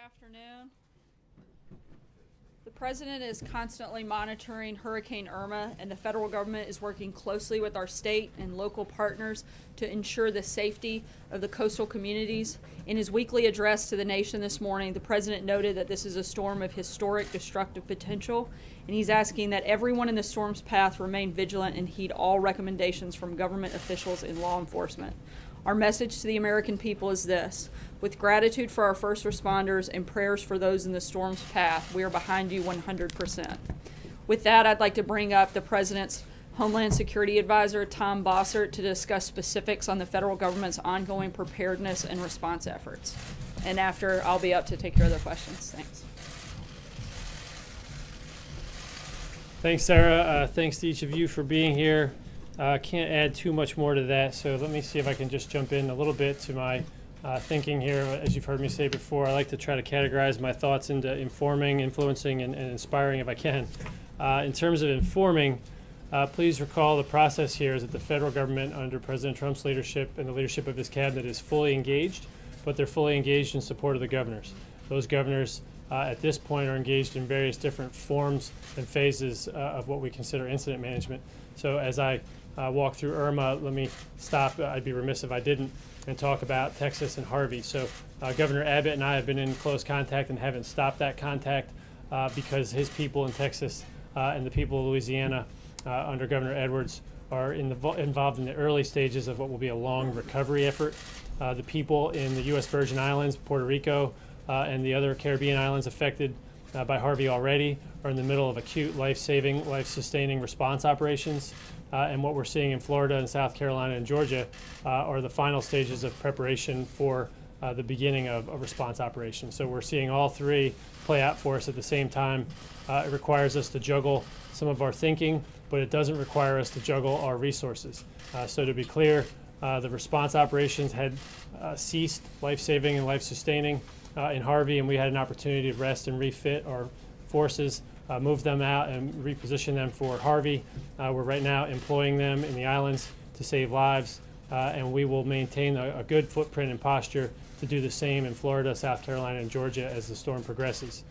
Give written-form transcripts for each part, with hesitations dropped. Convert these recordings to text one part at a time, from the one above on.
afternoon. The President is constantly monitoring Hurricane Irma, and the federal government is working closely with our state and local partners to ensure the safety of the coastal communities. In his weekly address to the nation this morning, the President noted that this is a storm of historic destructive potential, and he's asking that everyone in the storm's path remain vigilant and heed all recommendations from government officials and law enforcement. Our message to the American people is this: with gratitude for our first responders and prayers for those in the storm's path, we are behind you 100%. With that, I'd like to bring up the President's Homeland Security Advisor, Tom Bossert, to discuss specifics on the federal government's ongoing preparedness and response efforts. And after, I'll be up to take care of the questions. Thanks. Thanks, Sarah. Thanks to each of you for being here. Can't add too much more to that, so let me see if I can just jump in a little bit to my thinking here. As you've heard me say before, I like to try to categorize my thoughts into informing, influencing, and inspiring if I can. In terms of informing, please recall the process here is that the federal government under President Trump's leadership and the leadership of his cabinet is fully engaged, but they're fully engaged in support of the governors. Those governors at this point are engaged in various different forms and phases of what we consider incident management. So as I walk through Irma, let me stop. I'd be remiss if I didn't, and talk about Texas and Harvey. So Governor Abbott and I have been in close contact and haven't stopped that contact because his people in Texas and the people of Louisiana under Governor Edwards are involved in the early stages of what will be a long recovery effort. The people in the U.S. Virgin Islands, Puerto Rico, and the other Caribbean islands affected by Harvey already are in the middle of acute life-saving, life-sustaining response operations. And what we're seeing in Florida and South Carolina and Georgia are the final stages of preparation for the beginning of a response operation. So we're seeing all three play out for us at the same time. It requires us to juggle some of our thinking, but it doesn't require us to juggle our resources. So to be clear, the response operations had ceased life-saving and life-sustaining in Harvey, and we had an opportunity to rest and refit our forces, move them out and reposition them for Harvey. We're right now employing them in the islands to save lives, and we will maintain a good footprint and posture to do the same in Florida, South Carolina, and Georgia as the storm progresses.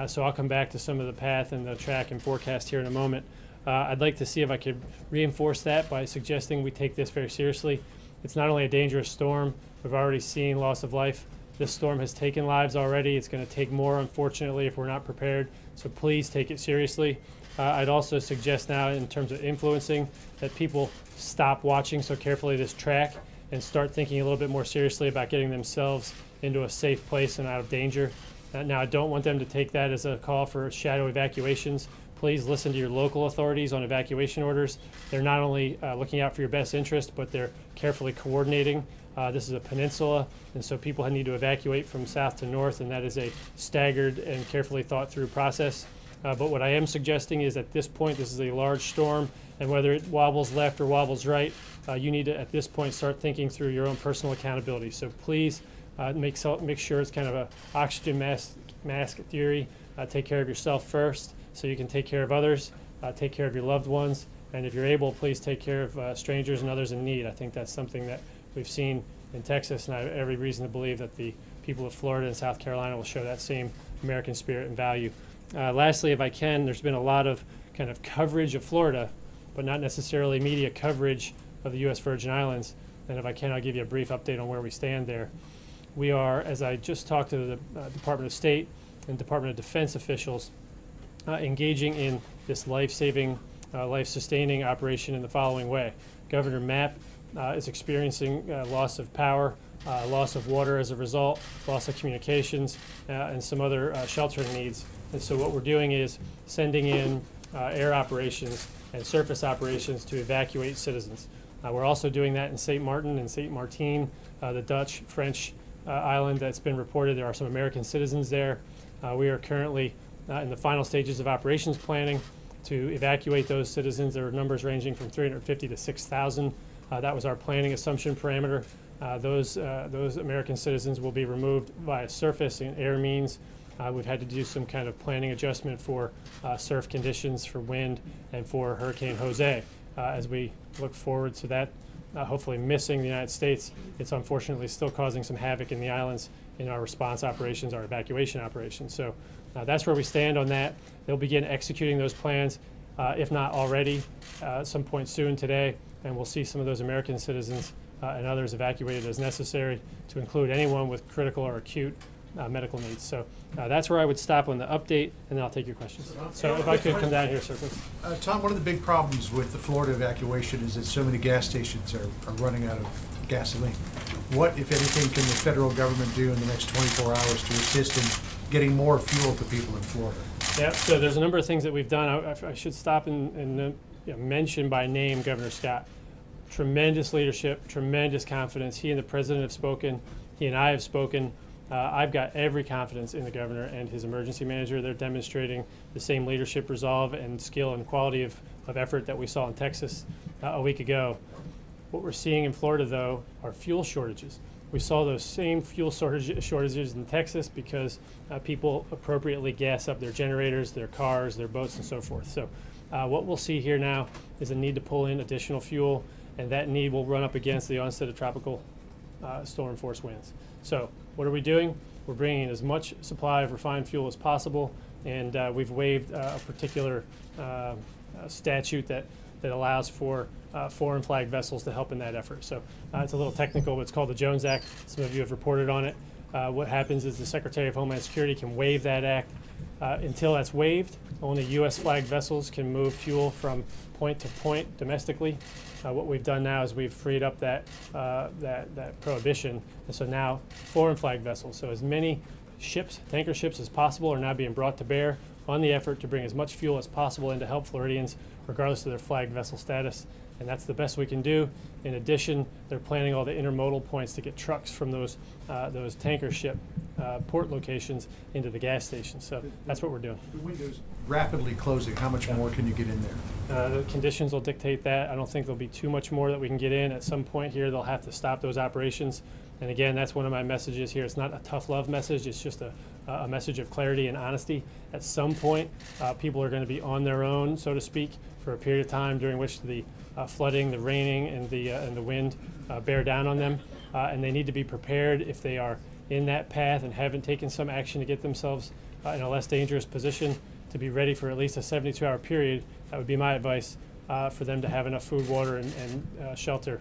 So I'll come back to some of the path and the track and forecast here in a moment. I'd like to see if I could reinforce that by suggesting we take this very seriously. It's not only a dangerous storm, we've already seen loss of life. This storm has taken lives already. It's going to take more, unfortunately, if we're not prepared. So please take it seriously. I'd also suggest now, in terms of influencing, that people stop watching so carefully this track and start thinking a little bit more seriously about getting themselves into a safe place and out of danger. Now, I don't want them to take that as a call for shadow evacuations. Please listen to your local authorities on evacuation orders. They're not only looking out for your best interest, but they're carefully coordinating. This is a peninsula, and so people need to evacuate from south to north, and that is a staggered and carefully thought through process. But what I am suggesting is at this point, this is a large storm, and whether it wobbles left or wobbles right, you need to, at this point, start thinking through your own personal accountability. So please make sure it's kind of a oxygen mask theory. Take care of yourself first so you can take care of others. Take care of your loved ones. And if you're able, please take care of strangers and others in need. I think that's something that we've seen in Texas, and I have every reason to believe that the people of Florida and South Carolina will show that same American spirit and value. Lastly, if I can, there's been a lot of kind of coverage of Florida, but not necessarily media coverage of the U.S. Virgin Islands. And if I can, I'll give you a brief update on where we stand there. We are, as I just talked to the Department of State and Department of Defense officials, engaging in this life-saving, life-sustaining operation in the following way. Governor Mapp is experiencing loss of power, loss of water as a result, loss of communications, and some other sheltering needs. And so what we're doing is sending in air operations and surface operations to evacuate citizens. We're also doing that in St. Martin and St. Martin, the Dutch-French island that's been reported. There are some American citizens there. We are currently in the final stages of operations planning to evacuate those citizens. There are numbers ranging from 350 to 6,000. That was our planning assumption parameter. Those American citizens will be removed via surface and air means. We've had to do some kind of planning adjustment for surf conditions, for wind, and for Hurricane Jose as we look forward to that hopefully missing the United States. It's unfortunately still causing some havoc in the islands in our response operations, our evacuation operations. So that's where we stand on that. They'll begin executing those plans, if not already, at some point soon today, and we'll see some of those American citizens and others evacuated as necessary, to include anyone with critical or acute medical needs. So that's where I would stop on the update, and then I'll take your questions. So if I could come down here, sir, please. Tom, one of the big problems with the Florida evacuation is that so many gas stations are running out of gasoline. What, if anything, can the federal government do in the next 24 hours to assist in getting more fuel to people in Florida? Yeah, so there's a number of things that we've done. I should stop and mention by name Governor Scott. Tremendous leadership, tremendous confidence. He and the president have spoken. He and I have spoken. I've got every confidence in the governor and his emergency manager. They're demonstrating the same leadership, resolve, and skill and quality of effort that we saw in Texas a week ago. What we're seeing in Florida, though, are fuel shortages. We saw those same fuel shortages in Texas because people appropriately gas up their generators, their cars, their boats, and so forth. So what we'll see here now is a need to pull in additional fuel, and that need will run up against the onset of tropical storm force winds. So what are we doing? We're bringing in as much supply of refined fuel as possible, and we've waived a particular statute that allows for foreign flag vessels to help in that effort. So it's a little technical, but it's called the Jones Act. Some of you have reported on it. What happens is the Secretary of Homeland Security can waive that act. Until that's waived, only U.S. flagged vessels can move fuel from point to point domestically. What we've done now is we've freed up that prohibition, and so now foreign flagged vessels. So as many ships, tanker ships as possible, are now being brought to bear on the effort to bring as much fuel as possible in to help Floridians, regardless of their flagged vessel status. And that's the best we can do. In addition, they're planning all the intermodal points to get trucks from those tanker ship port locations into the gas stations. So that's what we're doing. The window's rapidly closing. How much more can you get in there? The conditions will dictate that. I don't think there'll be too much more that we can get in. At some point here, they'll have to stop those operations. And again, that's one of my messages here. It's not a tough love message. It's just a message of clarity and honesty. At some point, people are going to be on their own, so to speak, for a period of time during which the flooding, the raining, and the wind bear down on them. And they need to be prepared if they are in that path and haven't taken some action to get themselves in a less dangerous position, to be ready for at least a 72-hour period. That would be my advice, for them to have enough food, water, and shelter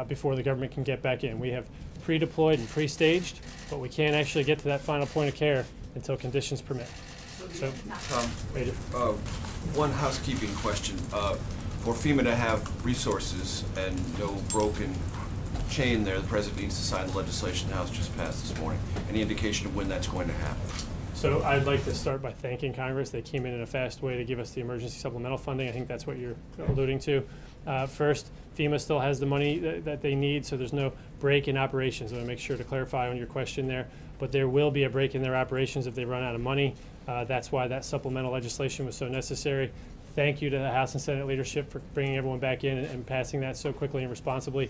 before the government can get back in. We have pre-deployed and pre-staged, but we can't actually get to that final point of care until conditions permit. So, one housekeeping question. For FEMA to have resources and no broken chain there, the President needs to sign the legislation the House just passed this morning. Any indication of when that's going to happen? So I'd like to start by thanking Congress. They came in a fast way to give us the emergency supplemental funding. I think that's what you're alluding to. First, FEMA still has the money that they need, so there's no break in operations. I want to make sure to clarify on your question there. But there will be a break in their operations if they run out of money. That's why that supplemental legislation was so necessary. Thank you to the House and Senate leadership for bringing everyone back in and passing that so quickly and responsibly.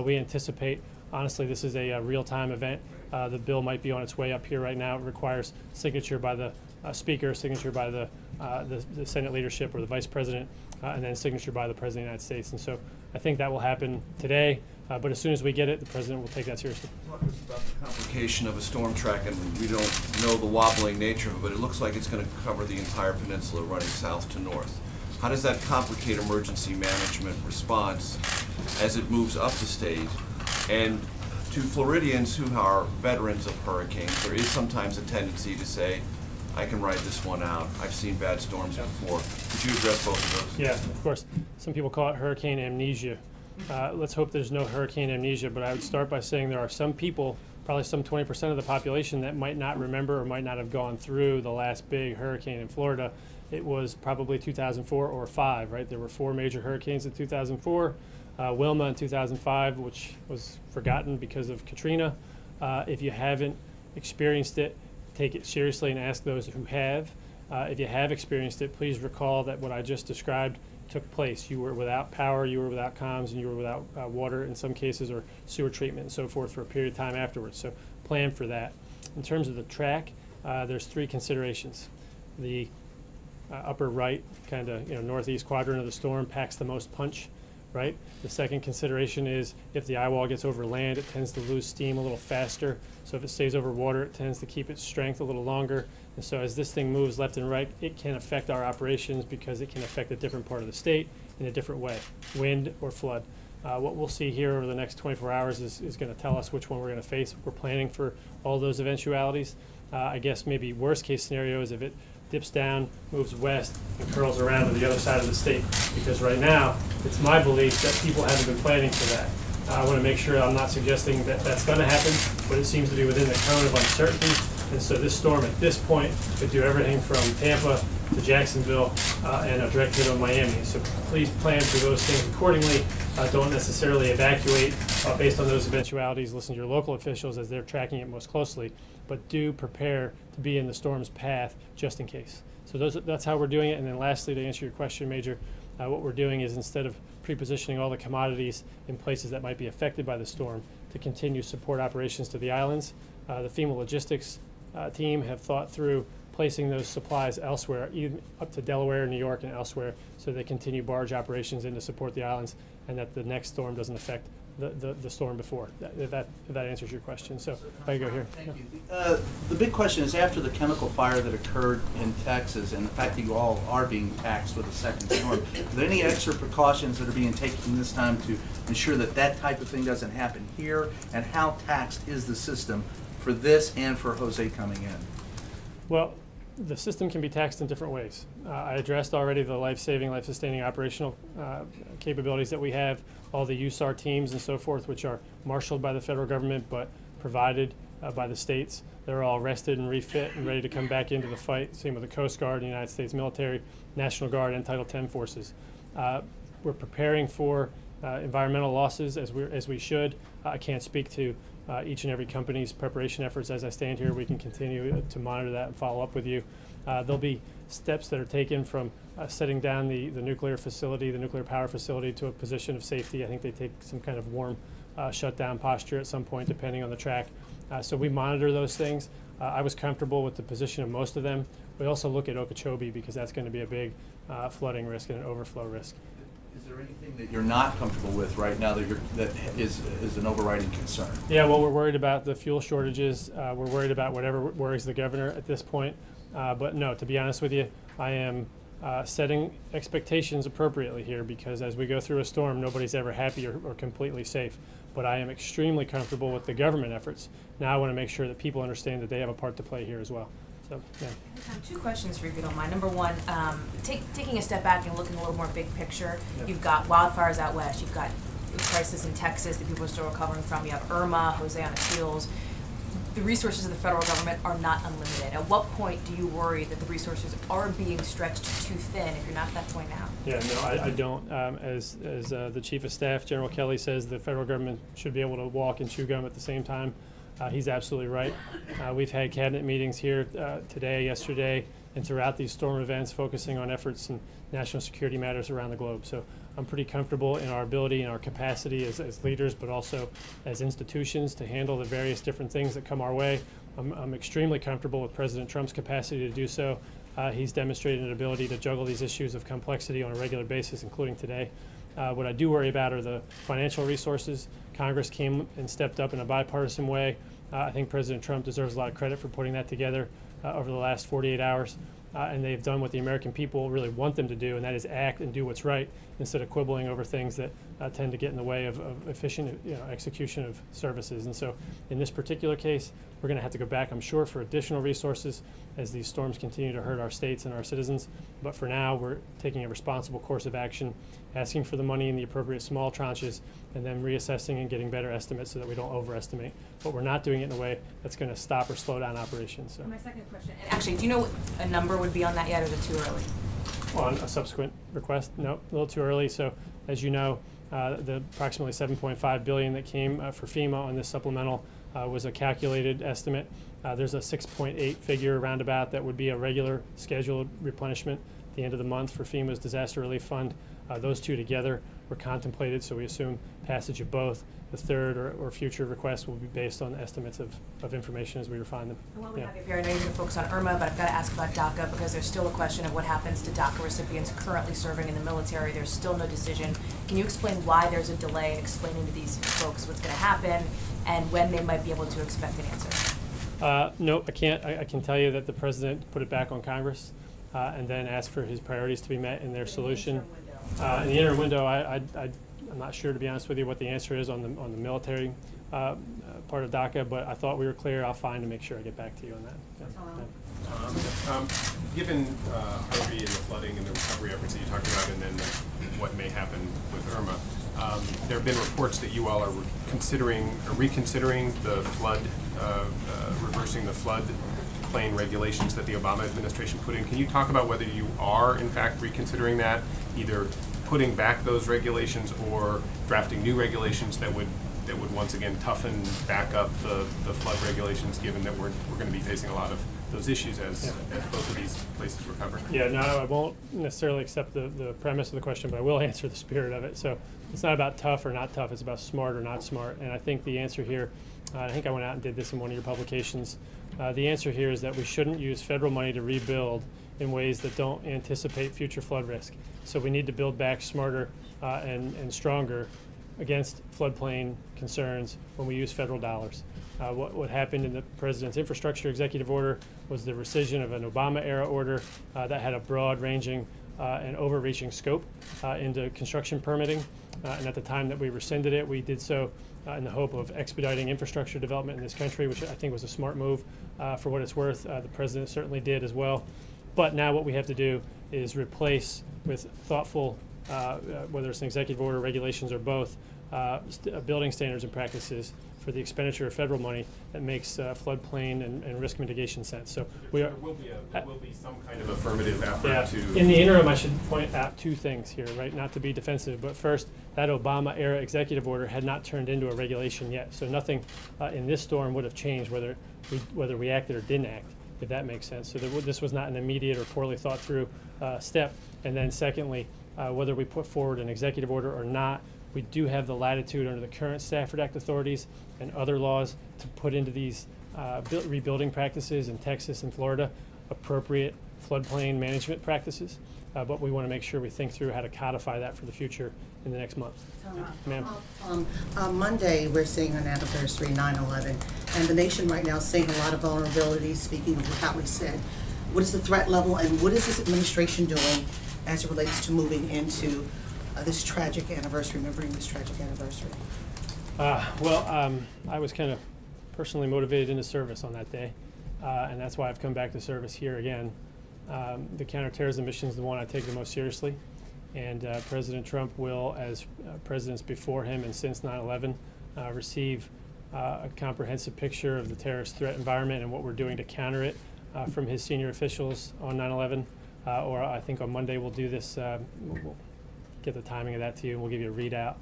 We anticipate, honestly, this is a real-time event. The bill might be on its way up here right now. It requires signature by the Speaker, signature by the Senate leadership or the Vice President, and then signature by the President of the United States. And so I think that will happen today. But as soon as we get it, the President will take that seriously. Talk to us about the complication of a storm track, and we don't know the wobbling nature of it, but it looks like it's going to cover the entire peninsula running south to north. How does that complicate emergency management response as it moves up the state? And to Floridians who are veterans of hurricanes, there is sometimes a tendency to say, I can ride this one out. I've seen bad storms before. Could you address both of those? Yeah, of course. Some people call it hurricane amnesia. Let's hope there's no hurricane amnesia, but I would start by saying there are some people, probably some 20% of the population, that might not remember or might not have gone through the last big hurricane in Florida. It was probably 2004 or 5, right? There were 4 major hurricanes in 2004, Wilma in 2005, which was forgotten because of Katrina. If you haven't experienced it, take it seriously and ask those who have. If you have experienced it, please recall that what I just described took place. You were without power, you were without comms, and you were without water in some cases, or sewer treatment and so forth for a period of time afterwards. So plan for that. In terms of the track, there's 3 considerations. The upper right, kind of northeast quadrant of the storm packs the most punch. right? The second consideration is if the eye wall gets over land, it tends to lose steam a little faster. So if it stays over water, it tends to keep its strength a little longer. And so as this thing moves left and right, it can affect our operations because it can affect a different part of the state in a different way, wind or flood. What we'll see here over the next 24 hours is going to tell us which one we're going to face. We're planning for all those eventualities. I guess maybe worst case scenario is if it dips down, moves west, and curls around to the other side of the state. Because right now, it's my belief that people haven't been planning for that. I want to make sure I'm not suggesting that that's going to happen, but it seems to be within the cone of uncertainty. And so this storm at this point could do everything from Tampa to Jacksonville and a direct hit on Miami. So please plan for those things accordingly. Don't necessarily evacuate based on those eventualities. Listen to your local officials as they're tracking it most closely, but do prepare to be in the storm's path just in case. So that's how we're doing it. And then lastly, to answer your question, Major, what we're doing is instead of pre-positioning all the commodities in places that might be affected by the storm to continue support operations to the islands, the FEMA logistics team have thought through placing those supplies elsewhere, even up to Delaware, New York, and elsewhere, so they continue barge operations in to support the islands, and that the next storm doesn't affect the storm before. If that answers your question. So if I go here. Thank you. The big question is, after the chemical fire that occurred in Texas and the fact that you all are being taxed with a second storm, are there any extra precautions that are being taken this time to ensure that that type of thing doesn't happen here? And how taxed is the system for this and for Jose coming in? Well, the system can be taxed in different ways. I addressed already the life-saving, life-sustaining operational capabilities that we have, all the USAR teams and so forth, which are marshaled by the federal government but provided by the states. They're all rested and refit and ready to come back into the fight. Same with the Coast Guard, the United States military, National Guard, and Title X forces. We're preparing for environmental losses as we should. I can't speak to each and every company's preparation efforts. As I stand here, we can continue to monitor that and follow up with you. There'll be steps that are taken from setting down the nuclear facility, the nuclear power facility, to a position of safety. I think they take some kind of warm shutdown posture at some point, depending on the track. So we monitor those things. I was comfortable with the position of most of them. We also look at Okeechobee because that's going to be a big flooding risk and an overflow risk. Is there anything that you're not comfortable with right now that is an overriding concern? Yeah, well, we're worried about the fuel shortages. We're worried about whatever worries the governor at this point. But no, to be honest with you, I am setting expectations appropriately here because as we go through a storm, nobody's ever happy or completely safe. But I am extremely comfortable with the government efforts. Now I want to make sure that people understand that they have a part to play here as well. So, yeah. Two questions for you, if you don't mind. Number one, taking a step back and looking a little more big picture, You've got wildfires out west, you've got the crisis in Texas that people are still recovering from, you have Irma, Jose on its heels. The resources of the federal government are not unlimited. At what point do you worry that the resources are being stretched too thin if you're not at that point now? Yeah, no, I don't. As the Chief of Staff, General Kelly, says, the federal government should be able to walk and chew gum at the same time. He's absolutely right. We've had cabinet meetings here today, yesterday, and throughout these storm events focusing on efforts in national security matters around the globe. So I'm pretty comfortable in our ability and our capacity as leaders, but also as institutions to handle the various different things that come our way. I'm extremely comfortable with President Trump's capacity to do so. He's demonstrated an ability to juggle these issues of complexity on a regular basis, including today. What I do worry about are the financial resources. Congress came and stepped up in a bipartisan way. I think President Trump deserves a lot of credit for putting that together over the last 48 hours. And they've done what the American people really want them to do, and that is act and do what's right instead of quibbling over things that tend to get in the way of efficient execution of services. And so in this particular case, we're going to have to go back, I'm sure, for additional resources as these storms continue to hurt our states and our citizens. But for now, we're taking a responsible course of action, asking for the money in the appropriate small tranches, and then reassessing and getting better estimates so that we don't overestimate. But we're not doing it in a way that's going to stop or slow down operations. So. My second question, and actually, do you know what a number would be on that yet, or is it too early? On a subsequent request, no, a little too early. So, as you know, the approximately $7.5 billion that came for FEMA on this supplemental was a calculated estimate. There's a 6.8 figure roundabout that would be a regular scheduled replenishment at the end of the month for FEMA's disaster relief fund. Those two together were contemplated, so we assume passage of both. The third or future requests will be based on estimates of information as we refine them. And while we have you here, I know you're going to focus on Irma, but I've got to ask about DACA because there's still a question of what happens to DACA recipients currently serving in the military. There's still no decision. Can you explain why there's a delay in explaining to these folks what's going to happen and when they might be able to expect an answer? No, I can't. I can tell you that the president put it back on Congress and then asked for his priorities to be met in their solution. In the interim window, I'm not sure, to be honest with you, what the answer is on the military part of DACA, but I thought we were clear. I'll find and make sure I get back to you on that. Yeah. Given Harvey and the flooding and the recovery efforts that you talked about, and then what may happen with Irma, there have been reports that you all are reconsidering the flood, reversing the flood plain regulations that the Obama administration put in. Can you talk about whether you are, in fact, reconsidering that, either putting back those regulations or drafting new regulations that would once again toughen back up the flood regulations, given that we're going to be facing a lot of those issues as both of these places recover? Yeah, no, I won't necessarily accept the premise of the question, but I will answer the spirit of it. So it's not about tough or not tough, it's about smart or not smart. And I think the answer here, I think I went out and did this in one of your publications, the answer here is that we shouldn't use federal money to rebuild in ways that don't anticipate future flood risk. So we need to build back smarter and stronger against floodplain concerns when we use federal dollars. What happened in the president's infrastructure executive order was the rescission of an Obama-era order that had a broad-ranging and overreaching scope into construction permitting. And at the time that we rescinded it, we did so in the hope of expediting infrastructure development in this country, which I think was a smart move for what it's worth. The president certainly did as well. But now what we have to do is replace with thoughtful, whether it's an executive order, regulations, or both, building standards and practices for the expenditure of federal money that makes floodplain and risk mitigation sense. So there will be some kind of affirmative effort to. In the interim, I should point out two things here, right? Not to be defensive, but first, that Obama-era executive order had not turned into a regulation yet. So nothing in this storm would have changed whether we acted or didn't act, if that makes sense. So this was not an immediate or poorly thought through step. And then secondly, whether we put forward an executive order or not, we do have the latitude under the current Stafford Act authorities and other laws to put into these rebuilding practices in Texas and Florida appropriate floodplain management practices. But we want to make sure we think through how to codify that for the future in the next month. Ma'am. Monday, we're seeing an anniversary, 9/11, and the nation right now is seeing a lot of vulnerabilities, speaking of what Howie said. What is the threat level, and what is this administration doing as it relates to moving into this tragic anniversary, remembering this tragic anniversary? I was kind of personally motivated into service on that day, and that's why I've come back to service here again. The counterterrorism mission is the one I take the most seriously, and President Trump will, as presidents before him and since 9/11, receive a comprehensive picture of the terrorist threat environment and what we're doing to counter it from his senior officials on 9/11. Or I think on Monday we'll do this, we'll get the timing of that to you, and we'll give you a readout.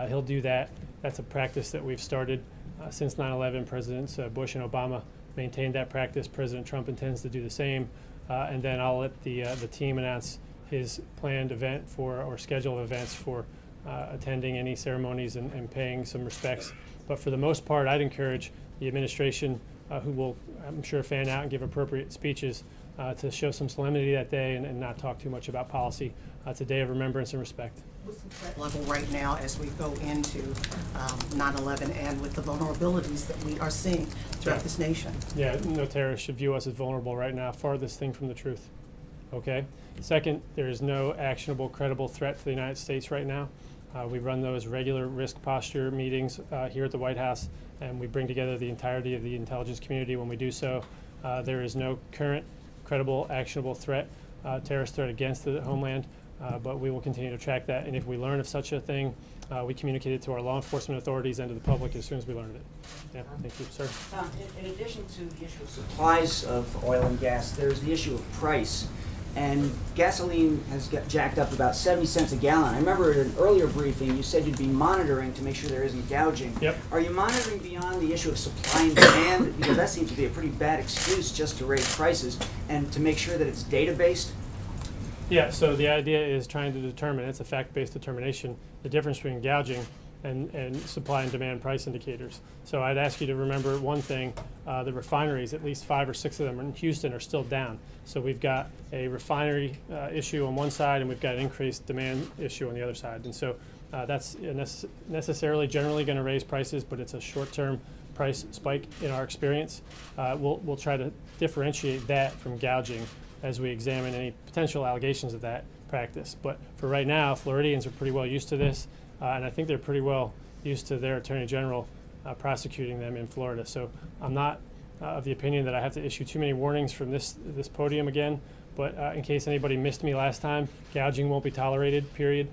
He'll do that. That's a practice that we've started since 9/11. Presidents Bush and Obama maintained that practice. President Trump intends to do the same. And then I'll let the team announce his planned event or schedule of events for attending any ceremonies and paying some respects. But for the most part, I'd encourage the administration, who will, I'm sure, fan out and give appropriate speeches, to show some solemnity that day and not talk too much about policy. It's a day of remembrance and respect. What's the threat level right now as we go into 9/11 and with the vulnerabilities that we are seeing throughout this nation? Yeah, no terrorist should view us as vulnerable right now. Farthest thing from the truth. Okay? Second, there is no actionable, credible threat to the United States right now. We run those regular risk posture meetings here at the White House, and we bring together the entirety of the intelligence community when we do so. There is no current, credible, actionable threat, terrorist threat against the homeland. But we will continue to track that, and if we learn of such a thing, we communicate it to our law enforcement authorities and to the public as soon as we learn of it. Yeah, thank you, sir. In addition to the issue of supplies of oil and gas, there's the issue of price. And gasoline has got jacked up about 70 cents a gallon. I remember at an earlier briefing you said you'd be monitoring to make sure there isn't gouging. Yep. Are you monitoring beyond the issue of supply and demand? Because that seems to be a pretty bad excuse just to raise prices, and to make sure that it's data-based? Yeah, so the idea is trying to determine, it's a fact-based determination, the difference between gouging and supply and demand price indicators. So I'd ask you to remember one thing, the refineries, at least 5 or 6 of them in Houston are still down. So we've got a refinery issue on one side and we've got an increased demand issue on the other side. And so that's necessarily generally going to raise prices, but it's a short-term price spike in our experience. We'll try to differentiate that from gouging as we examine any potential allegations of that practice. But for right now, Floridians are pretty well used to this, and I think they're pretty well used to their Attorney General prosecuting them in Florida. So I'm not of the opinion that I have to issue too many warnings from this podium again, but in case anybody missed me last time, gouging won't be tolerated, period.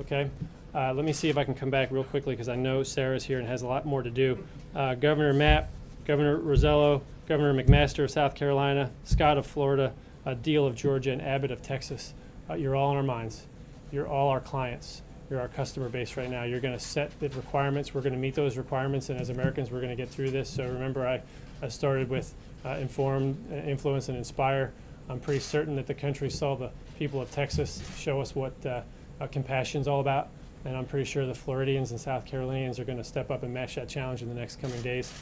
Okay? Let me see if I can come back real quickly because I know Sarah's here and has a lot more to do. Governor Mapp, Governor Rosello, Governor McMaster of South Carolina, Scott of Florida, Deal of Georgia, and Abbott of Texas. You're all on our minds. You're all our clients. You're our customer base right now. You're going to set the requirements. We're going to meet those requirements, and as Americans, we're going to get through this. So remember, I started with inform, influence, and inspire. I'm pretty certain that the country saw the people of Texas show us what compassion is all about, and I'm pretty sure the Floridians and South Carolinians are going to step up and match that challenge in the next coming days.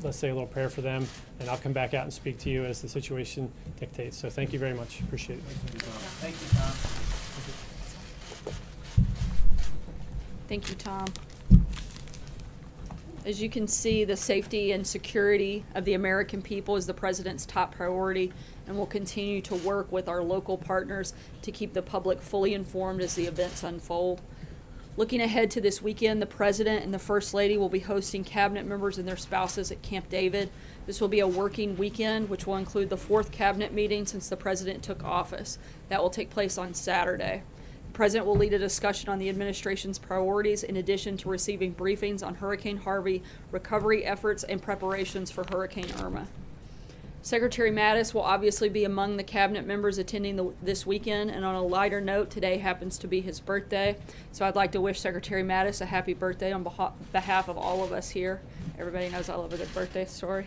Let's say a little prayer for them, and I'll come back out and speak to you as the situation dictates. So thank you very much. Appreciate it. Thank you, Tom. Thank you, Tom. As you can see, the safety and security of the American people is the President's top priority, and we'll continue to work with our local partners to keep the public fully informed as the events unfold. Looking ahead to this weekend, the President and the First Lady will be hosting cabinet members and their spouses at Camp David. This will be a working weekend, which will include the 4th cabinet meeting since the President took office. That will take place on Saturday. The President will lead a discussion on the administration's priorities in addition to receiving briefings on Hurricane Harvey, recovery efforts, and preparations for Hurricane Irma. Secretary Mattis will obviously be among the cabinet members attending this weekend, and on a lighter note, today happens to be his birthday, so I'd like to wish Secretary Mattis a happy birthday on behalf of all of us here. Everybody knows I love a good birthday story.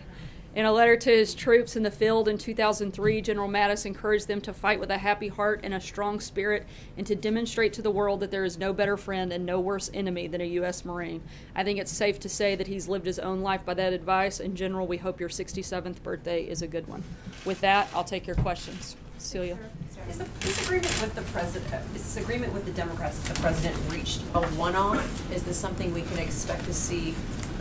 In a letter to his troops in the field in 2003, General Mattis encouraged them to fight with a happy heart and a strong spirit and to demonstrate to the world that there is no better friend and no worse enemy than a U.S. Marine. I think it's safe to say that he's lived his own life by that advice. In general, we hope your 67th birthday is a good one. With that, I'll take your questions. Celia. Is this agreement with the president, is this agreement with the Democrats that the president reached a one-off? Is this something we can expect to see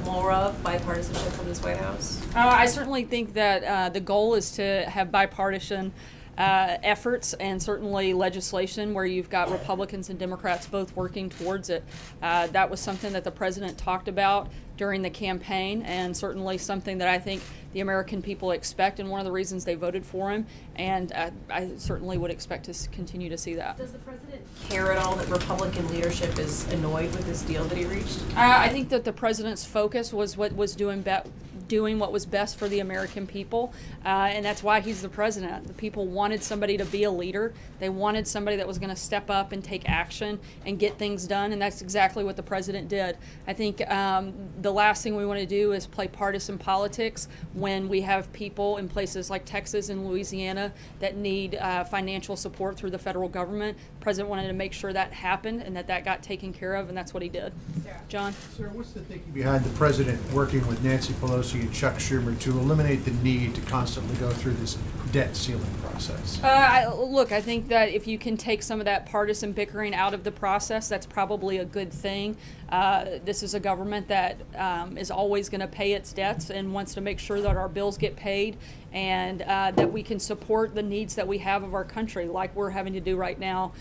more of, bipartisanship from this White House? I certainly think that the goal is to have bipartisan efforts and certainly legislation where you've got Republicans and Democrats both working towards it. That was something that the president talked about during the campaign, and certainly something that I think the American people expect, and one of the reasons they voted for him, and I certainly would expect to continue to see that. Does the president care at all that Republican leadership is annoyed with this deal that he reached? I think that the president's focus was what was doing what was best for the American people, and that's why he's the president. The people wanted somebody to be a leader. They wanted somebody that was going to step up and take action and get things done, and that's exactly what the president did. I think the last thing we want to do is play partisan politics when we have people in places like Texas and Louisiana that need financial support through the federal government. The president wanted to make sure that happened and that got taken care of, and that's what he did. Sarah. John? Sir, what's the thinking behind the president working with Nancy Pelosi and Chuck Schumer to eliminate the need to constantly go through this debt ceiling process? Look, I think that if you can take some of that partisan bickering out of the process, that's probably a good thing. This is a government that is always going to pay its debts and wants to make sure that our bills get paid and that we can support the needs that we have of our country, like we're having to do right now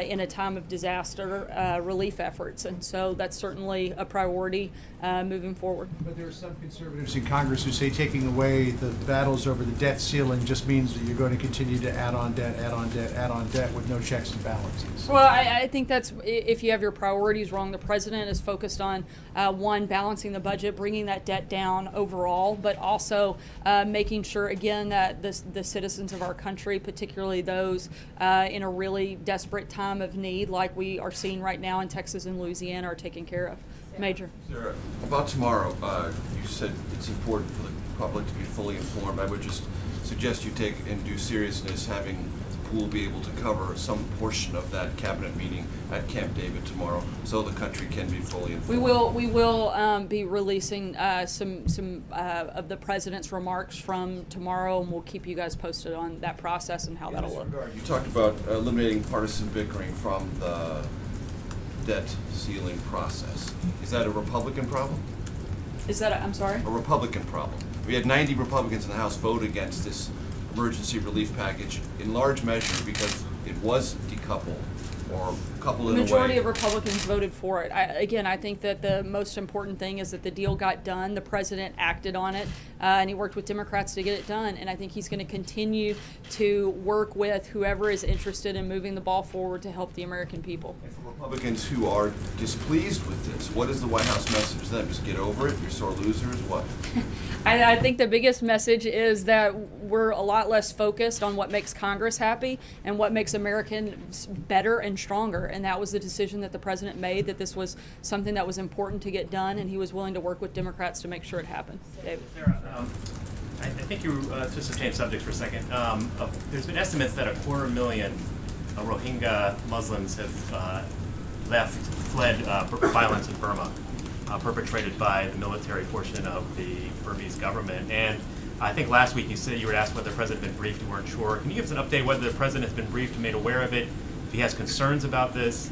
in a time of disaster relief efforts. And so that's certainly a priority moving forward. But there are some conservatives in Congress who say taking away the battles over the debt ceiling just means that you're going to continue to add on debt, add on debt, add on debt with no checks and balances. Well, I think that's, if you have your priorities wrong, the president is focused on, one, balancing the budget, bringing that debt down overall, but also making sure, again, that the citizens of our country, particularly those in a really desperate time of need like we are seeing right now in Texas and Louisiana, are taken care of. Major. Sarah, about tomorrow, you said it's important for the public to be fully informed. I would just suggest you take in due seriousness having we'll be able to cover some portion of that cabinet meeting at Camp David tomorrow, so the country can be fully informed. We will be releasing some of the president's remarks from tomorrow, and we'll keep you guys posted on that process and how that'll look. You talked about eliminating partisan bickering from the debt ceiling process. Is that a Republican problem? Is that I'm sorry? A Republican problem. We had 90 Republicans in the House vote against this emergency relief package in large measure because it was decoupled or coupled in a way. The majority of Republicans voted for it. I think that the most important thing is that the deal got done. The president acted on it, and he worked with Democrats to get it done. And I think he's going to continue to work with whoever is interested in moving the ball forward to help the American people. And for Republicans who are displeased with this, what is the White House message to them? Just get over it? You're sore losers? What? I think the biggest message is that we're a lot less focused on what makes Congress happy and what makes Americans better and stronger. And that was the decision that the president made, that this was something that was important to get done, and he was willing to work with Democrats to make sure it happened. David. Sarah, I think you, just to change subjects for a second, there's been estimates that 250,000 Rohingya Muslims have fled violence in Burma, perpetrated by the military portion of the Burmese government. And I think last week you said you were asked whether the president had been briefed, you weren't sure. Can you give us an update whether the president has been briefed and made aware of it, if he has concerns about this,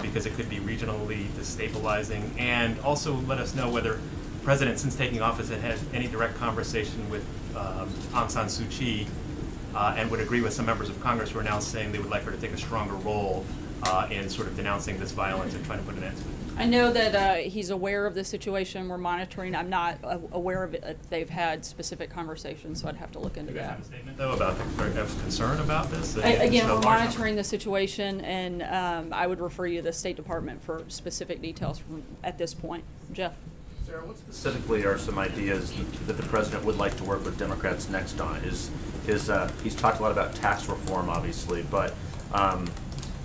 because it could be regionally destabilizing, and also let us know whether the president, since taking office, had had any direct conversation with Aung San Suu Kyi, and would agree with some members of Congress who are now saying they would like her to take a stronger role in sort of denouncing this violence and trying to put an end to it. I know that he's aware of the situation. We're monitoring. I'm not aware of it, if they've had specific conversations, so I'd have to look into Do you guys that. have a statement, though, about concern about this? Again, we're monitoring the situation, and I would refer you to the State Department for specific details at this point. Jeff? Sarah, what specifically are some ideas that the president would like to work with Democrats next on? He's talked a lot about tax reform, obviously, but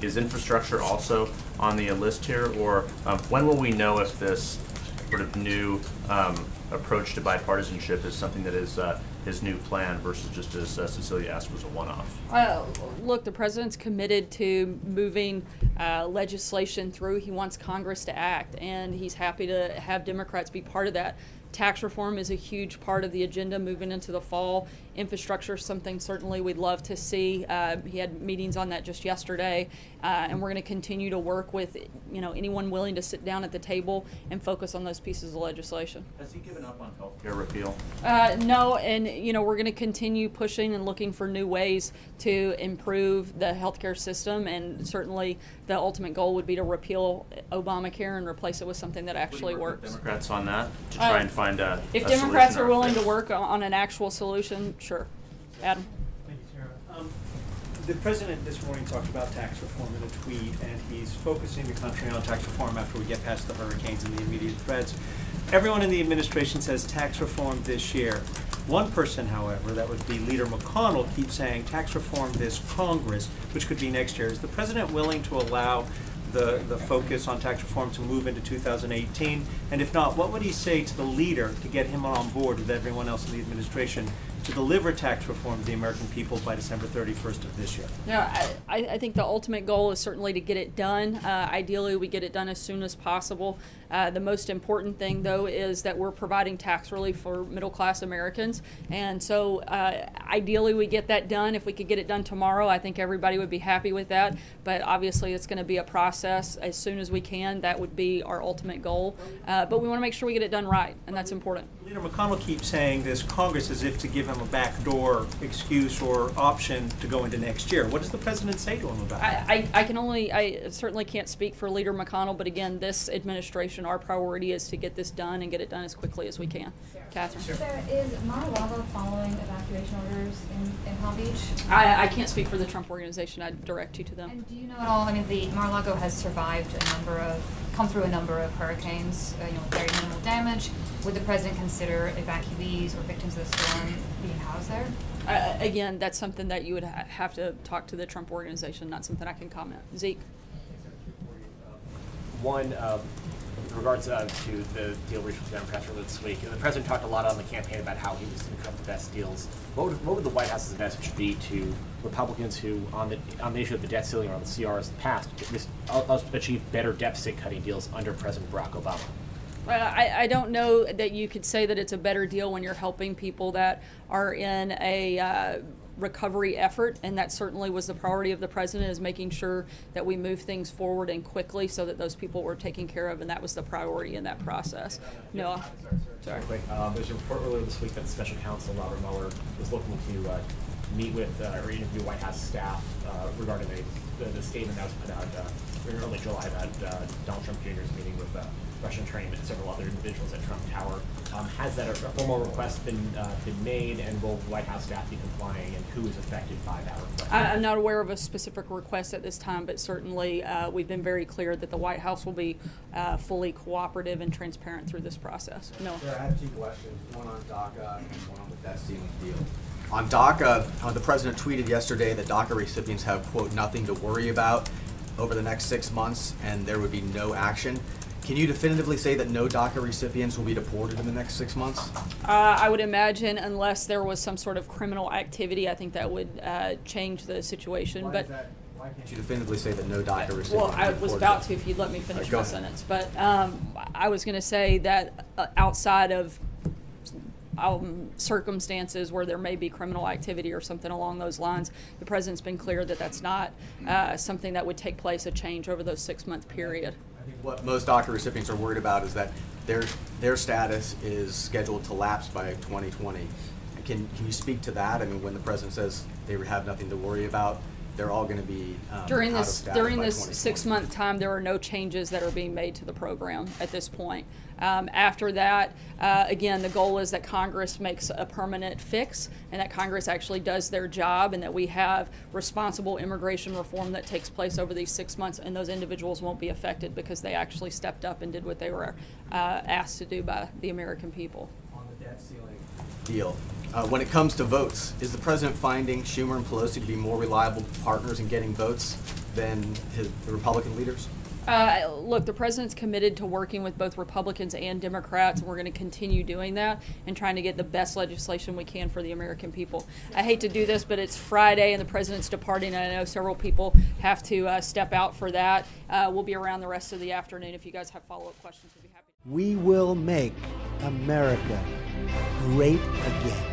is infrastructure also on the list here? Or when will we know if this sort of new approach to bipartisanship is something that is his new plan versus just, as Cecilia asked, was a one-off? Look, the president's committed to moving legislation through. He wants Congress to act, and he's happy to have Democrats be part of that. Tax reform is a huge part of the agenda moving into the fall. Infrastructure is something certainly we'd love to see. He had meetings on that just yesterday, and we're going to continue to work with anyone willing to sit down at the table and focus on those pieces of legislation. Has he given up on health care repeal? No, and we're going to continue pushing and looking for new ways to improve the healthcare system, and certainly the ultimate goal would be to repeal Obamacare and replace it with something that actually works. Democrats on that to try and find a if a Democrats solution are or a willing to fix? work on an actual solution, sure. Adam? Thank you, Sarah. The president this morning talked about tax reform in a tweet, and he's focusing the country on tax reform after we get past the hurricanes and the immediate threats. Everyone in the administration says tax reform this year. One person, however, that would be Leader McConnell, keeps saying tax reform this Congress, which could be next year. Is the president willing to allow the focus on tax reform to move into 2018? And if not, what would he say to the leader to get him on board with everyone else in the administration to deliver tax reform to the American people by December 31st of this year? Yeah, I think the ultimate goal is certainly to get it done. Ideally, we get it done as soon as possible. The most important thing, though, is that we're providing tax relief for middle-class Americans. And so ideally, we get that done. If we could get it done tomorrow, I think everybody would be happy with that. But obviously, it's going to be a process. As soon as we can, that would be our ultimate goal. But we want to make sure we get it done right, and that's important. Leader McConnell keeps saying this Congress as if to give him a backdoor excuse or option to go into next year. What does the president say to him about that? I certainly can't speak for Leader McConnell, but again, this administration, our priority is to get this done and get it done as quickly as we can. Catherine? Sarah, is Mar-a-Lago following evacuation orders in Palm Beach? I can't speak for the Trump organization. I'd direct you to them. And do you know at all, I mean, the Mar-a-Lago has survived come through a number of hurricanes, very minimal damage. Would the president consider evacuees or victims of the storm being housed there? Again, that's something that you would have to talk to the Trump organization, not something I can comment. Zeke? One, in regards to the deal reached with the Democrats earlier this week, the president talked a lot on the campaign about how he was going to come up with the best deals. What would the White House's message be to Republicans who, on the issue of the debt ceiling or on the CRs in the past, achieve better deficit-cutting deals under President Barack Obama? Well, I don't know that you could say that it's a better deal when you're helping people that are in a recovery effort, and that certainly was the priority of the president, is making sure that we move things forward and quickly so that those people were taken care of, and that was the priority in that process. Noah? Sorry. Quick, there's a report earlier this week that the special counsel, Robert Mueller, was looking to meet with or interview White House staff regarding the statement that was put out in early July that Donald Trump Jr. is meeting with Russian trained and several other individuals at Trump Tower. Has that a formal request been made, and will White House staff be complying, and who is affected by that request? I'm not aware of a specific request at this time, but certainly we've been very clear that the White House will be fully cooperative and transparent through this process. No. Sir, I have two questions, one on DACA and one on the debt ceiling deal. On DACA, the president tweeted yesterday that DACA recipients have, quote, nothing to worry about over the next 6 months, and there would be no action. Can you definitively say that no DACA recipients will be deported in the next 6 months? I would imagine, unless there was some sort of criminal activity, I think that would change the situation. Why can't you definitively say that no DACA recipients will be deported? Well, I was about to if you'd let me finish my sentence. But I was going to say that outside of circumstances where there may be criminal activity or something along those lines, the president's been clear that that's not something that would take place, a change over those 6-month period. I think what most DACA recipients are worried about is that their status is scheduled to lapse by 2020. Can you speak to that? I mean, when the president says they have nothing to worry about, they're all going to be during out of this status during by this 6-month time. There are no changes that are being made to the program at this point. After that, again, the goal is that Congress makes a permanent fix, and that Congress actually does their job, and that we have responsible immigration reform that takes place over these 6 months, and those individuals won't be affected because they actually stepped up and did what they were asked to do by the American people. On the debt ceiling deal, when it comes to votes, is the president finding Schumer and Pelosi to be more reliable partners in getting votes than the Republican leaders? Look, the president's committed to working with both Republicans and Democrats, and we're going to continue doing that and trying to get the best legislation we can for the American people. I hate to do this, but it's Friday and the president's departing, and I know several people have to step out for that. We'll be around the rest of the afternoon. If you guys have follow-up questions, we'll be happy. We will make America great again.